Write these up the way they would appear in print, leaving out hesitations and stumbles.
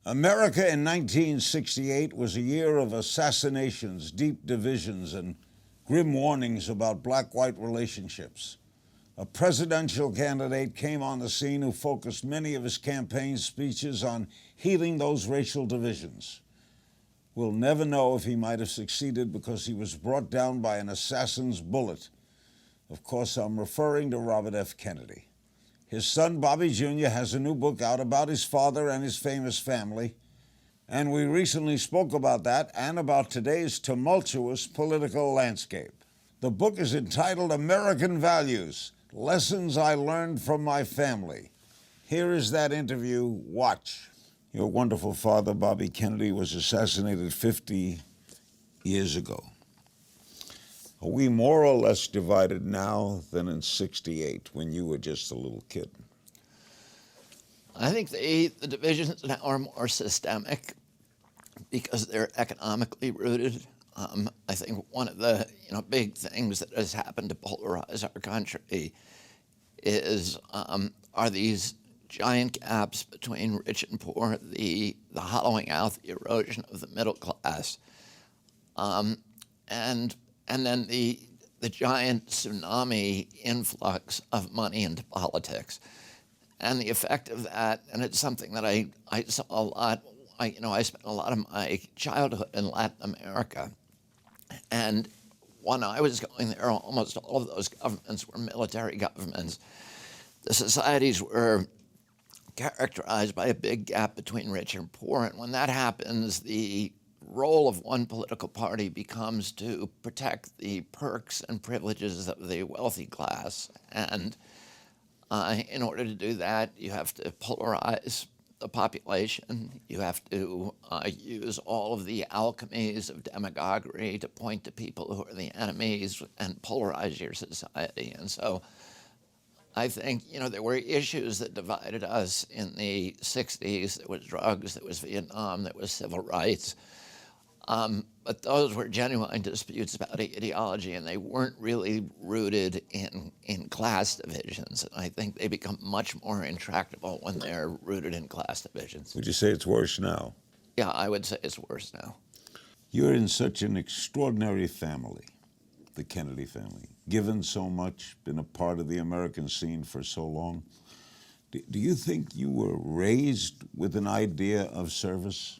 America in 1968 was a year of assassinations, deep divisions, and grim warnings about black-white relationships. A presidential candidate came on the scene who focused many of his campaign speeches on healing those racial divisions. We'll never know if he might have succeeded because he was brought down by an assassin's bullet. Of course, I'm referring to Robert F. Kennedy. His son, Bobby Jr., has a new book out about his father and his famous family, and we recently spoke about that and about today's tumultuous political landscape. The book is entitled American Values: Lessons I Learned from My Family. Here is that interview. Watch. Your wonderful father, Bobby Kennedy, was assassinated 50 years ago. Are we more or less divided now than in '68 when you were just a little kid? I think the divisions now are more systemic because they're economically rooted. I think one of the big things that has happened to polarize our country is are these giant gaps between rich and poor, the hollowing out, the erosion of the middle class, and then the giant tsunami influx of money into politics. And the effect of that, and it's something that I saw a lot. I spent a lot of my childhood in Latin America. And when I was going there, almost all of those governments were military governments. The societies were characterized by a big gap between rich and poor. And when that happens, the role of one political party becomes to protect the perks and privileges of the wealthy class. And in order to do that, you have to polarize the population. You have to use all of the alchemies of demagoguery to point to people who are the enemies and polarize your society. And so I think, there were issues that divided us in the 60s. There was drugs, there was Vietnam, there was civil rights. But those were genuine disputes about ideology, and they weren't really rooted in class divisions. And I think they become much more intractable when they're rooted in class divisions. Would you say it's worse now? Yeah, I would say it's worse now. You're in such an extraordinary family, the Kennedy family, given so much, been a part of the American scene for so long. Do you think you were raised with an idea of service?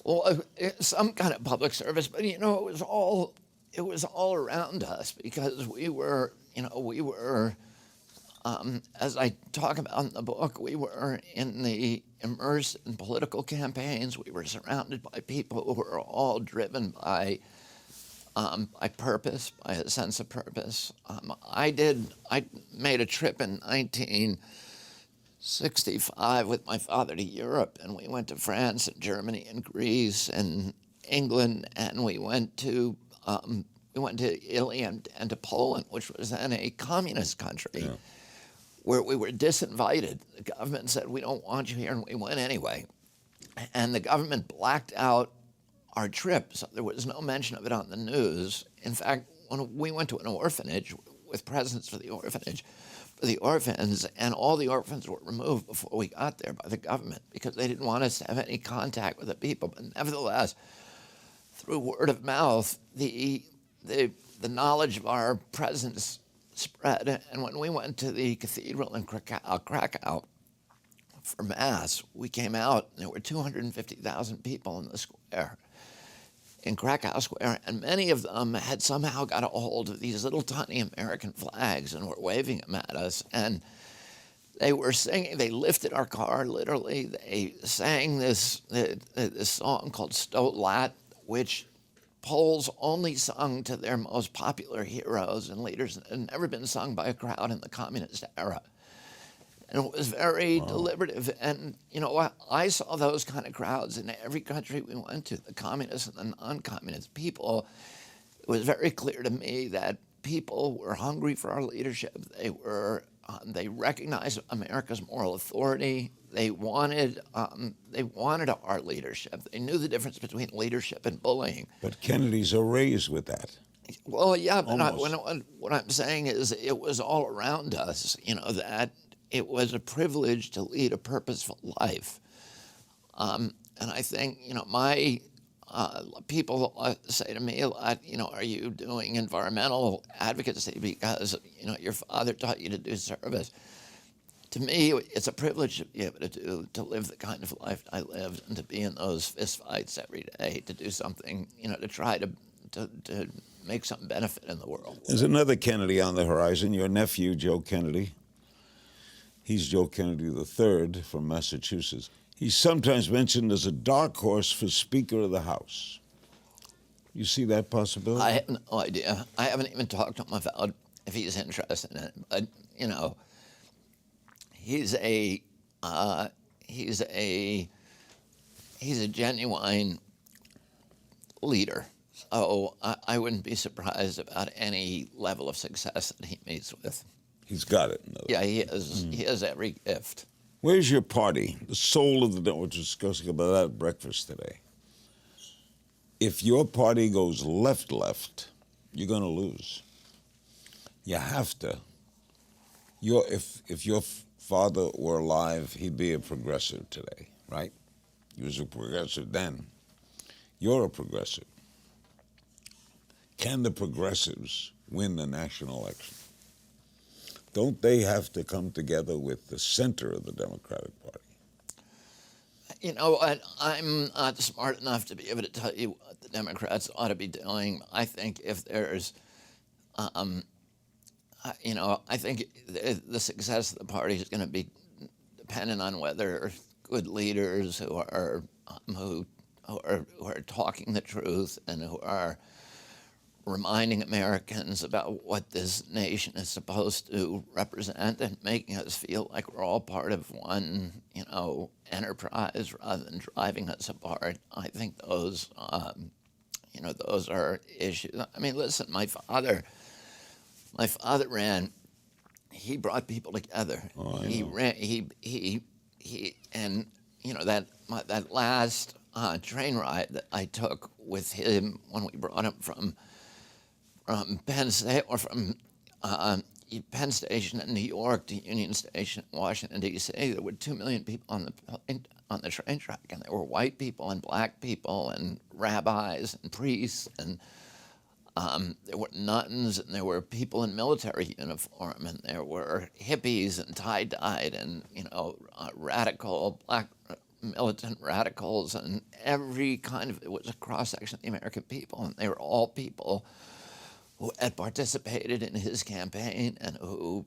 Well, some kind of public service, but it was all around us because we were, as I talk about in the book, we were immersed in political campaigns. We were surrounded by people who were all driven by purpose, by a sense of purpose. I made a trip in 1965 with my father to Europe, and we went to France and Germany and Greece and England, and we went to Italy and to Poland, which was then a communist country, where we were disinvited. The government said, "We don't want you here," and we went anyway. And the government blacked out our trip, so there was no mention of it on the news. In fact, when we went to an orphanage with presents for the orphanage, the orphans, and all the orphans were removed before we got there by the government because they didn't want us to have any contact with the people. But nevertheless, through word of mouth, the knowledge of our presence spread. And when we went to the cathedral in Krakow for Mass, we came out, and there were 250,000 people in the square, in Krakow Square, and many of them had somehow got a hold of these little tiny American flags and were waving them at us. And they were singing, they lifted our car, literally. They sang this song called Sto Lat, which Poles only sung to their most popular heroes and leaders. It had never been sung by a crowd in the communist era. And it was very deliberative. And, I saw those kind of crowds in every country we went to, the communists and the non-communist people. It was very clear to me that people were hungry for our leadership. They recognized America's moral authority. They wanted our leadership. They knew the difference between leadership and bullying. But Kennedys are raised with that. Well, yeah, but what I'm saying is it was all around us, that it was a privilege to lead a purposeful life. And I think, my people say to me a lot, are you doing environmental advocacy because, your father taught you to do service? To me, it's a privilege to be able to live the kind of life I lived and to be in those fistfights every day, to do something, to try to make some benefit in the world. There's another Kennedy on the horizon, your nephew, Joe Kennedy. He's Joe Kennedy III from Massachusetts. He's sometimes mentioned as a dark horse for Speaker of the House. You see that possibility? I have no idea. I haven't even talked to him about if he's interested in it. But, he's a genuine leader. So I wouldn't be surprised about any level of success that he meets with. He's got it. Yeah, he is. He has every gift. Where's your party? The soul of the... We're discussing about that at breakfast today. If your party goes left, you're going to lose. You have to. If your father were alive, he'd be a progressive today, right? He was a progressive then. You're a progressive. Can the progressives win the national election? Don't they have to come together with the center of the Democratic Party? You know what? I'm not smart enough to be able to tell you what the Democrats ought to be doing. I think if there's, I think the success of the party is going to be dependent on whether good leaders who are talking the truth and who are reminding Americans about what this nation is supposed to represent and making us feel like we're all part of one, enterprise rather than driving us apart. I think those, those are issues. I mean, listen, my father ran. He brought people together. Oh, I know. He ran. He and that last train ride that I took with him when we brought him from Penn State or from Penn Station in New York to Union Station in Washington D.C. There were 2 million people on the train track, and there were white people and black people and rabbis and priests, and there were nuns, and there were people in military uniform, and there were hippies and tie-dyed, and radical black militant radicals, and every kind of, it was a cross-section of the American people, and they were all people who had participated in his campaign and who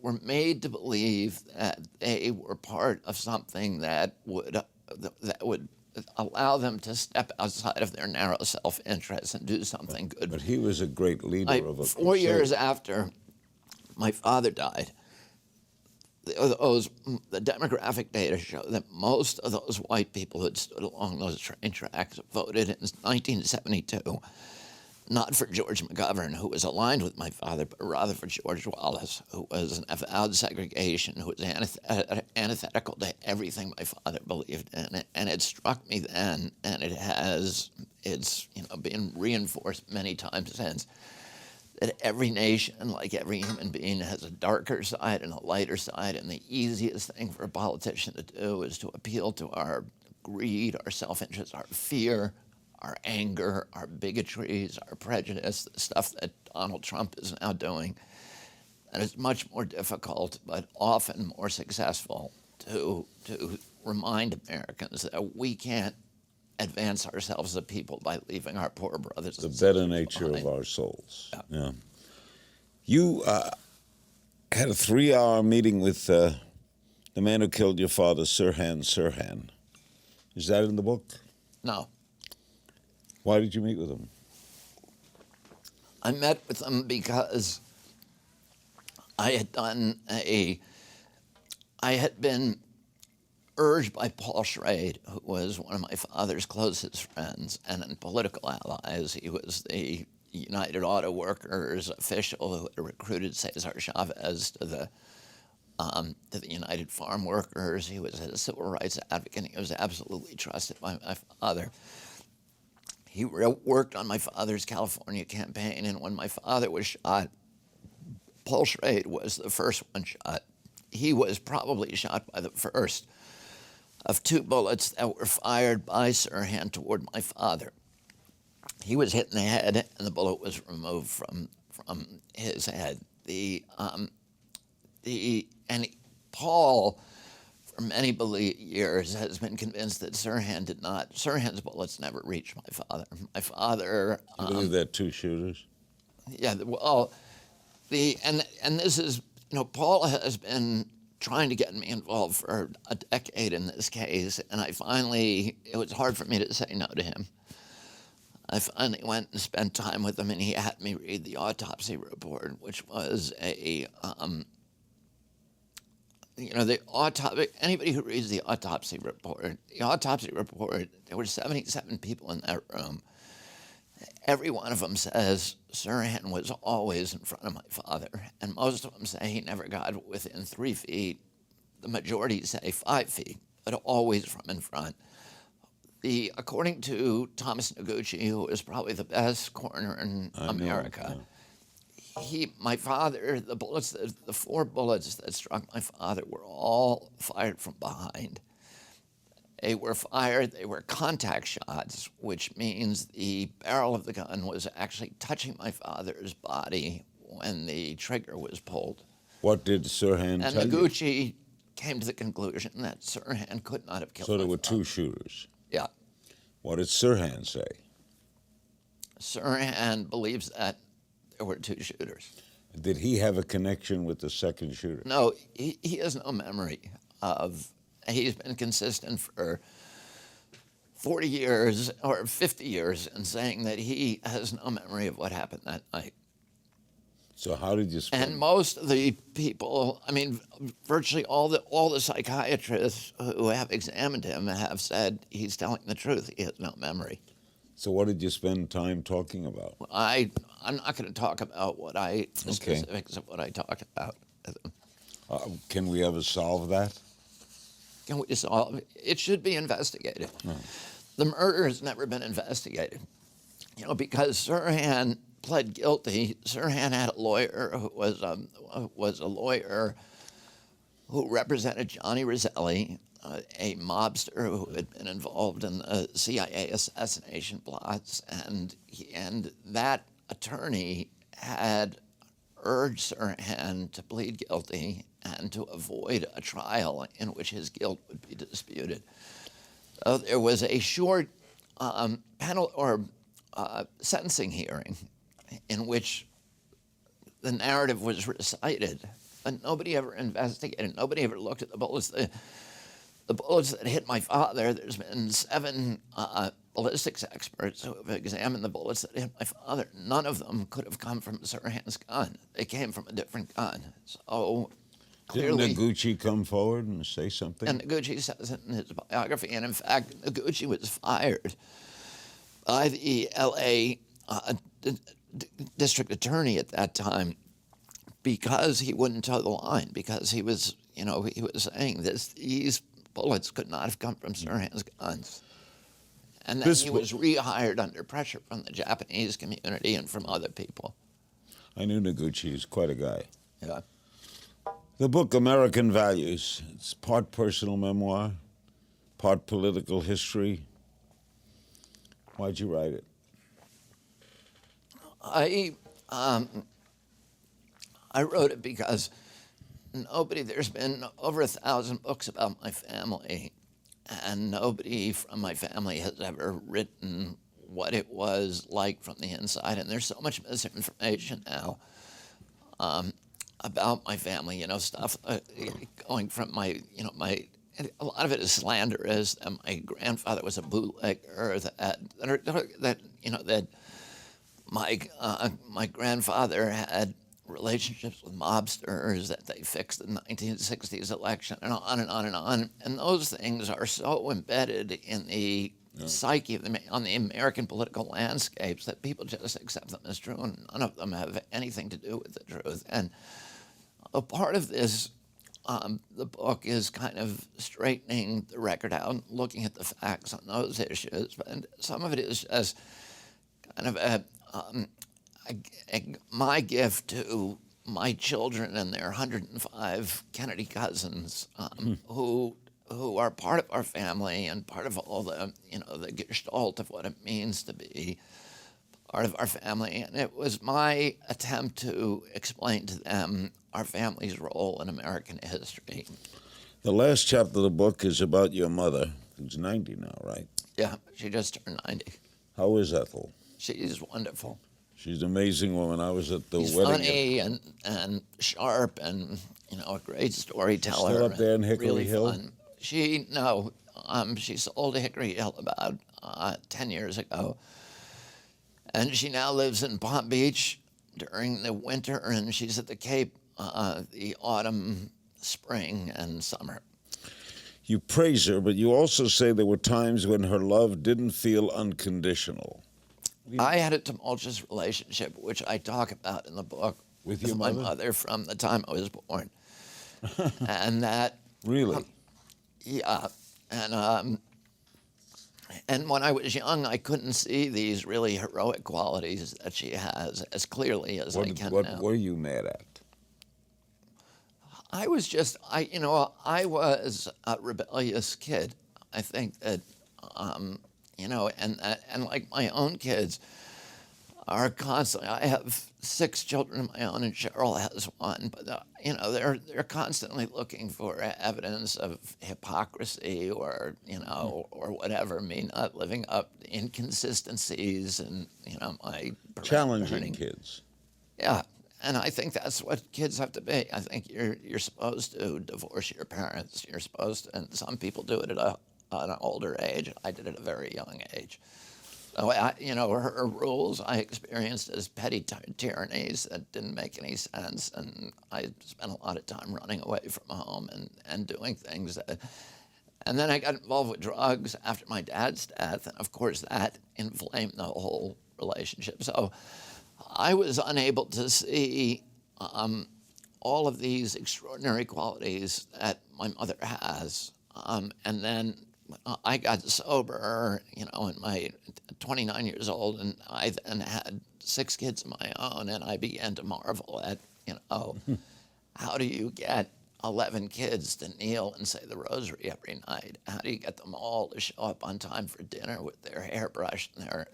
were made to believe that they were part of something that would allow them to step outside of their narrow self-interest and do something good. But he was a great leader of a 4 years after my father died, the demographic data show that most of those white people who had stood along those train tracks voted in 1972, not for George McGovern, who was aligned with my father, but rather for George Wallace, who was an avowed segregation, who was antithetical to everything my father believed in. And it struck me then, and it's been reinforced many times since, that every nation, like every human being, has a darker side and a lighter side, and the easiest thing for a politician to do is to appeal to our greed, our self-interest, our fear, our anger, our bigotries, our prejudice, the stuff that Donald Trump is now doing. And it's much more difficult, but often more successful, to remind Americans that we can't advance ourselves as a people by leaving our poor brothers and sisters the better nature behind. of our souls. Yeah. You had a 3-hour meeting with the man who killed your father, Sirhan Sirhan. Is that in the book? No. Why did you meet with him? I met with him because I had been urged by Paul Schrade, who was one of my father's closest friends and political allies. He was the United Auto Workers official who had recruited Cesar Chavez to the United Farm Workers. He was a civil rights advocate. He was absolutely trusted by my father. He worked on my father's California campaign, and when my father was shot, Polarized was the first one shot. He was probably shot by the first of two bullets that were fired by Sirhan toward my father. He was hit in the head, and the bullet was removed from his head. Paul, for many years, has been convinced that Sirhan's bullets never reached my father. My father. You believe they're two shooters? Yeah. Well, and this is, Paul has been trying to get me involved for a decade in this case, and it was hard for me to say no to him. I finally went and spent time with him, and he had me read the autopsy report, which was anybody who reads the autopsy report, there were 77 people in that room. Every one of them says Sirhan was always in front of my father, and most of them say he never got within 3 feet. The majority say 5 feet, but always from in front. According to Thomas Noguchi, who is probably the best coroner in America, my father, the 4 bullets that struck my father were all fired from behind. They were contact shots, which means the barrel of the gun was actually touching my father's body when the trigger was pulled. What did Sirhan tell you? And Noguchi came to the conclusion that Sirhan could not have killed my father. So there were 2 shooters? Yeah. What did Sirhan say? Sirhan believes that there were 2 shooters. Did he have a connection with the second shooter? No, he has no memory of. He's been consistent for 40 years or 50 years in saying that he has no memory of what happened that night. So how did you spend? And most of the people, virtually all the psychiatrists who have examined him have said he's telling the truth. He has no memory. So what did you spend time talking about? I'm not going to talk about the specifics of what I talked about. Can we ever solve that? Can we solve it? It should be investigated. Oh. The murder has never been investigated. Because Sirhan pled guilty. Sirhan had a lawyer who was a lawyer who represented Johnny Roselli, a mobster who had been involved in the CIA assassination plots, and that attorney had urged Sirhan to plead guilty and to avoid a trial in which his guilt would be disputed. So there was a short sentencing hearing in which the narrative was recited, but nobody ever investigated. Nobody ever looked at the bullets. The bullets that hit my father, there's been 7 ballistics experts who have examined the bullets that hit my father. None of them could have come from Sirhan's gun. They came from a different gun. So clearly, didn't Noguchi come forward and say something? And Noguchi says it in his biography. And in fact, Noguchi was fired by the L.A. District Attorney at that time because he wouldn't toe the line, because he was saying these bullets could not have come from Sirhan's guns. And then he was rehired under pressure from the Japanese community and from other people. I knew Noguchi. He's quite a guy. Yeah. The book, American Values, it's part personal memoir, part political history. Why'd you write it? I wrote it because there's been over 1,000 books about my family, and nobody from my family has ever written what it was like from the inside. And there's so much misinformation now about my family, stuff going from a lot of it is slanderous. My grandfather was a bootlegger. That my grandfather had relationships with mobsters that they fixed in the 1960s election, and on and on and on. And those things are so embedded in the psyche on the American political landscapes that people just accept them as true, and none of them have anything to do with the truth. And a part of this, the book is kind of straightening the record out, looking at the facts on those issues, and some of it is just kind of my gift to my children and their 105 Kennedy cousins who are part of our family and part of all the, the gestalt of what it means to be part of our family. And it was my attempt to explain to them our family's role in American history. The last chapter of the book is about your mother, who's 90 now, right? Yeah, she just turned 90. How is Ethel? She's wonderful. She's an amazing woman. I was at the She's wedding. Funny and sharp and, a great storyteller. Still up there in Hickory really Hill? Fun. She sold to Hickory Hill about 10 years ago. And she now lives in Palm Beach during the winter, and she's at the Cape the autumn, spring, and summer. You praise her, but you also say there were times when her love didn't feel unconditional. I had a tumultuous relationship, which I talk about in the book, With your my mother? mother from the time I was born. And that... Really? Yeah. And when I was young, I couldn't see these really heroic qualities that she has as clearly as I can What now. were you mad at? I was I was a rebellious kid. I think that, and like my own kids are constantly, I have 6 children of my own and Cheryl has one, but, they're constantly looking for evidence of hypocrisy or, or whatever, me not living up to inconsistencies and, my Challenging kids. Yeah. And I think that's what kids have to be. I think you're supposed to divorce your parents. You're supposed to, and some people do it at an older age. I did it at a very young age. So her rules I experienced as petty tyrannies that didn't make any sense, and I spent a lot of time running away from home and doing things that. And then I got involved with drugs after my dad's death, and of course that inflamed the whole relationship. So I was unable to see all of these extraordinary qualities that my mother has. And then I got sober, in my 29 years old, and I then had 6 kids of my own, and I began to marvel at, how do you get 11 kids to kneel and say the rosary every night? How do you get them all to show up on time for dinner with their hair brushed and their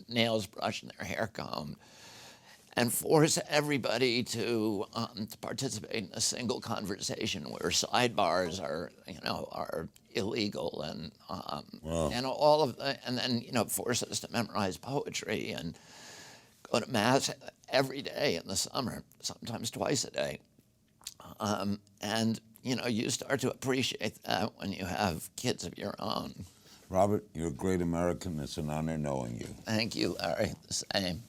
nails brushed and their hair combed, and force everybody to participate in a single conversation where sidebars are illegal and and all of the, and then force us to memorize poetry and go to mass every day in the summer, sometimes twice a day. And you start to appreciate that when you have kids of your own. Robert, you're a great American. It's an honor knowing you. Thank you, Larry. The same.